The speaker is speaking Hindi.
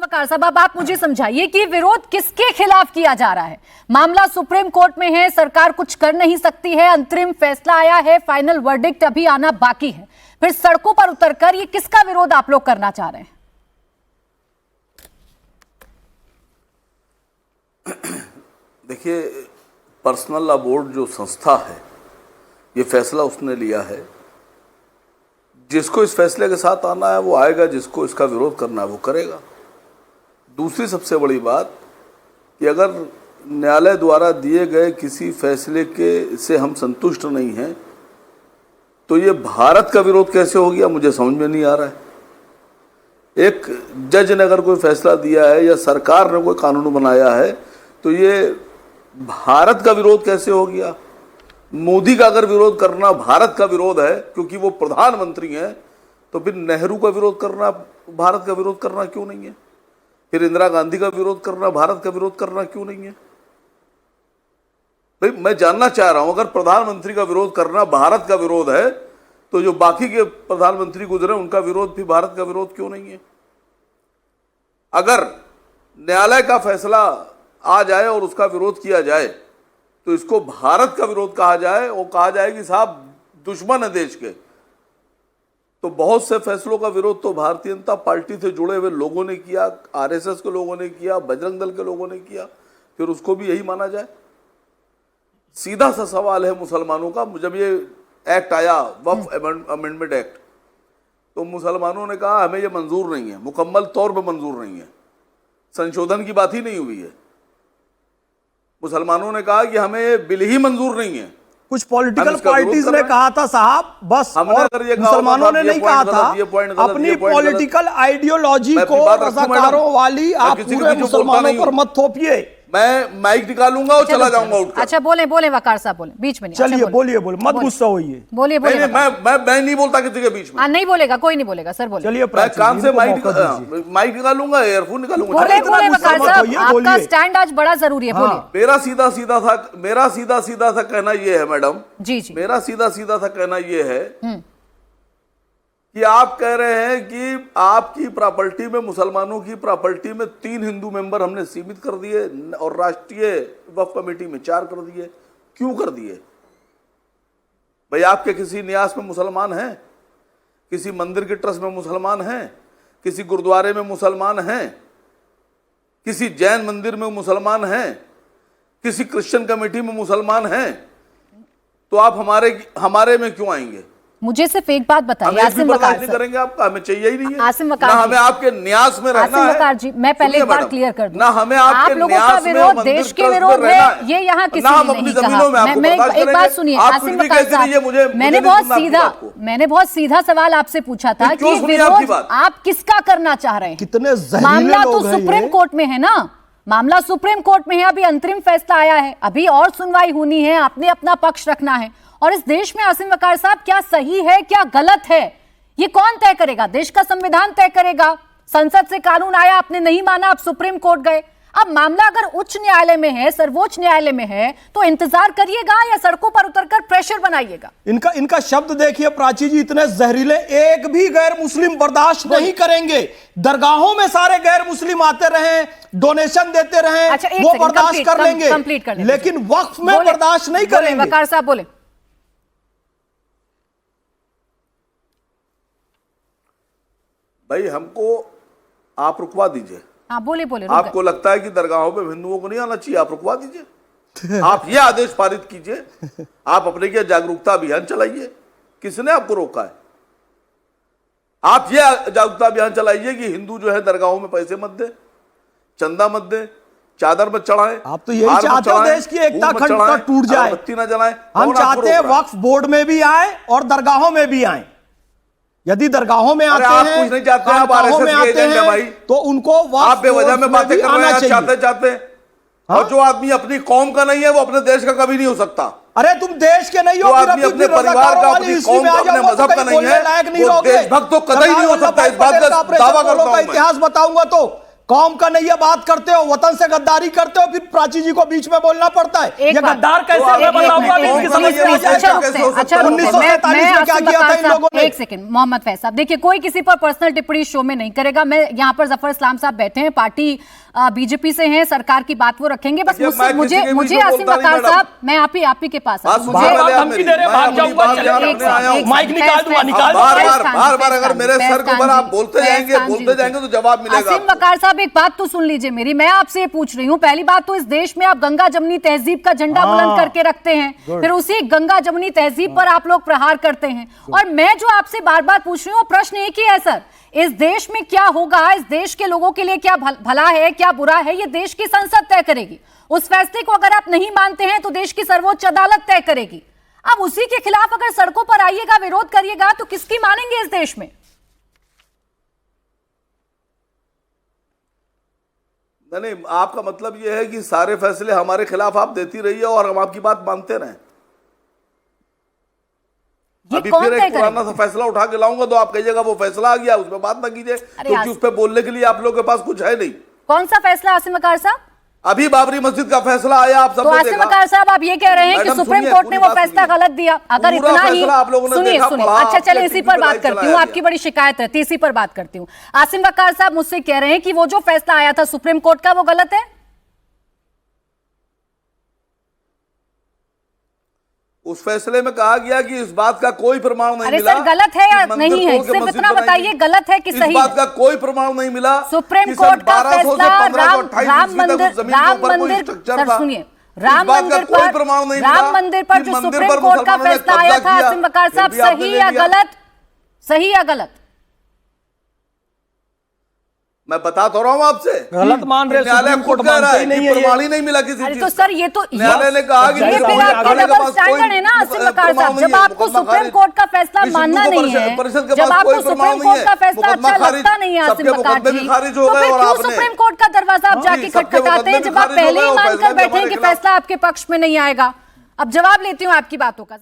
वकार साहब, अब आप मुझे समझाइए कि विरोध किसके खिलाफ किया जा रहा है। मामला सुप्रीम कोर्ट में है, सरकार कुछ कर नहीं सकती है, अंतरिम फैसला आया है, फाइनल वर्डिक्ट अभी आना बाकी है, फिर सड़कों पर उतरकर ये किसका विरोध आप लोग करना चाह रहे हैं? देखिए, पर्सनल लॉ बोर्ड जो संस्था है, ये फैसला उसने लिया है। जिसको इस फैसले के साथ आना है वो आएगा, जिसको इसका विरोध करना है वो करेगा। दूसरी सबसे बड़ी बात कि अगर न्यायालय द्वारा दिए गए किसी फैसले के से हम संतुष्ट नहीं हैं तो ये भारत का विरोध कैसे हो गया, मुझे समझ में नहीं आ रहा है। एक जज ने अगर कोई फैसला दिया है या सरकार ने कोई कानून बनाया है तो ये भारत का विरोध कैसे हो गया। मोदी का अगर विरोध करना भारत का विरोध है क्योंकि वो प्रधानमंत्री हैं, तो फिर नेहरू का विरोध करना भारत का विरोध करना क्यों नहीं है? फिर इंदिरा गांधी का विरोध करना भारत का विरोध करना क्यों नहीं है? भाई, मैं जानना चाह रहा हूं, अगर प्रधानमंत्री का विरोध करना भारत का विरोध है तो जो बाकी के प्रधानमंत्री गुजरे उनका विरोध भी भारत का विरोध क्यों नहीं है? अगर न्यायालय का फैसला आ जाए और उसका विरोध किया जाए तो इसको भारत का विरोध कहा जाए और कहा जाए कि साहब दुश्मन है देश के, तो बहुत से फैसलों का विरोध तो भारतीय जनता पार्टी से जुड़े हुए लोगों ने किया, आरएसएस के लोगों ने किया, बजरंग दल के लोगों ने किया, फिर उसको भी यही माना जाए? सीधा सा सवाल है मुसलमानों का। जब ये एक्ट आया, वक्फ अमेंडमेंट एक्ट, तो मुसलमानों ने कहा हमें ये मंजूर नहीं है, मुकम्मल तौर पर मंजूर नहीं है, संशोधन की बात ही नहीं हुई है। मुसलमानों ने कहा कि हमें ये बिल ही मंजूर नहीं है। कुछ पॉलिटिकल पार्टीज ने कहा था साहब बस, और मुसलमानों ने नहीं कहा था। अपनी पॉलिटिकल आइडियोलॉजी को रज़ाकारों वाली आप पूरे मुसलमानों पर मत थोपिए। मैं माइक निकालूंगा और चला जाऊंगा उठ। अच्छा, बोले बोले वकार साहब, बोले बीच में नहीं। चलिए बोलिए, बोले मत गुस्सा होइए। बोलिए बोलिए। मैं नहीं बोलता किसी के बीच में। नहीं बोलेगा, कोई नहीं बोलेगा सर, बोलिए। चलिए, मैं कान से माइक निकालूंगा, एयरफोन निकालूंगा। बोले बोले वकार साहब, आपका स्टैंड आज बड़ा जरूरी है, बोलिए। मेरा सीधा सीधा सा कहना ये है मैडम जी जी, मेरा सीधा सा कहना ये है कि आप कह रहे हैं कि आपकी प्रॉपर्टी में, मुसलमानों की प्रॉपर्टी में 3 हिंदू मेंबर हमने सीमित कर दिए और राष्ट्रीय वक्फ कमेटी में 4 कर दिए। क्यों कर दिए भाई? आपके किसी न्यास में मुसलमान हैं, किसी मंदिर के ट्रस्ट में मुसलमान हैं, किसी गुरुद्वारे में मुसलमान हैं, किसी जैन मंदिर में मुसलमान हैं, किसी क्रिश्चियन कमेटी में मुसलमान हैं, तो आप हमारे में क्यों आएंगे? मुझे सिर्फ एक बात बताइए आसिम वकार नहीं करेंगे आपका, हमें चाहिए ही नहीं है। आसिम वकार ना हमें आपके न्यास में रहना है। आसिम वकार जी, मैं पहले एक बार क्लियर कर दूं, ना हमें आपके लोगों का विरोध देश के विरोध है, ये यहाँ किसी ने नहीं कहा। मैं एक बात सुनिए आसिम वकार साहब, मैंने बहुत सीधा सवाल आपसे पूछा था कि विरोध आप किसका करना चाह रहे हैं? कितने मामला तो सुप्रीम कोर्ट में है ना, मामला सुप्रीम कोर्ट में है, अभी अंतरिम फैसला आया है, अभी और सुनवाई होनी है, आपने अपना पक्ष रखना है। और इस देश में आसिम वकार साहब क्या सही है क्या गलत है, ये कौन तय करेगा? देश का संविधान तय करेगा। संसद से कानून आया, आपने नहीं माना, आप सुप्रीम कोर्ट गए। अब मामला अगर उच्च न्यायालय में है, सर्वोच्च न्यायालय में है, तो इंतजार करिएगा या सड़कों पर उतरकर प्रेशर बनाइएगा? इनका शब्द देखिए प्राची जी, इतने जहरीले, एक भी गैर मुस्लिम बर्दाश्त नहीं करेंगे। दरगाहों में सारे गैर मुस्लिम आते रहे, डोनेशन देते रहे, वो बर्दाश्त कर लेंगे, लेकिन वक्फ में बर्दाश्त नहीं करेंगे। वकार साहब बोले। भाई, हमको आप रुकवा दीजिए। हाँ, बोले बोले। आपको लगता है कि दरगाहों पे हिंदुओं को नहीं आना चाहिए, आप रुकवा दीजिए। आप ये आदेश पारित कीजिए, आप अपने क्या जागरूकता अभियान चलाइए। किसने आपको रोका है? आप ये जागरूकता अभियान चलाइए कि हिंदू जो है दरगाहों में पैसे मत दे, चंदा मत दे, चादर मत चढ़ाएं। आप तो यही चाहते हो देश की एकता अखंडता टूट जाए, बत्ती ना जलाएं। हम चाहते हैं वक्फ बोर्ड में भी आए और दरगाहों में भी आए। यदि दरगाहों में आते हैं, कुछ नहीं चाहते, आप आरएसएस के एजेंट हैं भाई, तो उनको आप बेवजह में बातें कर रहे हैं चाहते। और जो आदमी अपनी कौम का नहीं है वो अपने देश का कभी नहीं हो सकता। अरे तुम देश के नहीं हो, जो आदमी अपने परिवार का, अपनी कौम का, अपने मजहब का नहीं है, वो देशभक्त तो कतई नहीं हो सकता। इस बात का दावा करता हूं। इतिहास बताऊंगा तो कौम का नहीं ये बात करते हो, वतन से गद्दारी करते हो, फिर प्राची जी को बीच में बोलना पड़ता है। ये गद्दार कैसे एक सेकंड मोहम्मद फैज साहब, देखिए कोई किसी पर पर्सनल टिप्पणी शो में नहीं करेगा। मैं यहाँ पर जफर इस्लाम साहब बैठे हैं, पार्टी बीजेपी से हैं, सरकार की बात वो रखेंगे। बस मुझे आसिम वकार साहब, मैं आप ही के पास बार अगर मेरे सर के ऊपर आप बोलते जाएंगे तो जवाब मिलेगा। आसिम वकार साहब एक बात तो सुन लीजिए मेरी, मैं आपसे ये पूछ रही हूँ, पहली बात तो इस देश में आप गंगा जमुनी तहजीब का झंडा बुलंद करके रखते हैं, फिर उसी गंगा जमुनी तहजीब पर आप लोग प्रहार करते हैं। और मैं जो आपसे बार बार पूछ रही हूँ प्रश्न एक ही है सर, इस देश में क्या होगा, इस देश के लोगों के लिए क्या भला है क्या बुरा है, ये देश की संसद तय करेगी। उस फैसले को अगर आप नहीं मानते हैं तो देश की सर्वोच्च अदालत तय करेगी। अब उसी के खिलाफ अगर सड़कों पर आइएगा, विरोध करिएगा, तो किसकी मानेंगे इस देश में? नहीं, आपका मतलब यह है कि सारे फैसले हमारे खिलाफ आप देती रहिए और हम आपकी बात मानते रहें। अभी फिर एक पुराना सा फैसला उठा के लाऊंगा तो आप कहिएगा वो फैसला आ गया, उसमें बात ना कीजिए, क्योंकि उस पर बोलने के लिए आप लोगों के पास कुछ है नहीं। कौन सा फैसला आसिम वकार साहब? अभी बाबरी मस्जिद का फैसला आया, आप सब तो आसिम वकार साहब आप ये कह रहे हैं कि सुप्रीम कोर्ट ने वो फैसला गलत दिया। अगर इतना ही सुनिए, अच्छा चलिए इसी पर बात करती हूँ, आपकी बड़ी शिकायत रहती है, इसी पर बात करती हूँ। आसिम वकार साहब मुझसे कह रहे हैं कि वो जो फैसला आया था सुप्रीम कोर्ट का वो गलत है। उस फैसले में कहा गया कि इस बात का कोई प्रमाण नहीं मिला। सर गलत है या नहीं है, सिर्फ इतना बताइए, गलत है कि सही? इस बात का कोई प्रमाण नहीं मिला। सुप्रीम कोर्ट का फैसला राम मंदिर सर सुनिए, राम मंदिर पर जो सुप्रीम कोर्ट का फैसला आया था आसिम वकार साहब, सही या गलत? सही या गलत? मैं बता तो रहा हूं आपसे, गलत मान रहे, न्यायालय खुद कह रहा है कि प्रमाण ही नहीं मिला किसी चीज। तो सर ये तो न्यायालय ने कहा कि ये फिर आपका डबल स्टैंडर्ड है ना आसिम वकार साहब। जब आपको सुप्रीम कोर्ट का फैसला मानना नहीं है, जब आपको सुप्रीम कोर्ट का फैसला अच्छा लगता नहीं है आसिम वकार जी, तो फिर क्यों सुप्रीम कोर्ट का दरवाजा आप जाके खटखटाते हैं जब आप पहले ही मानकर बैठे हैं कि फैसला आपके पक्ष में नहीं आएगा? अब जवाब लेती हूँ आपकी बातों का।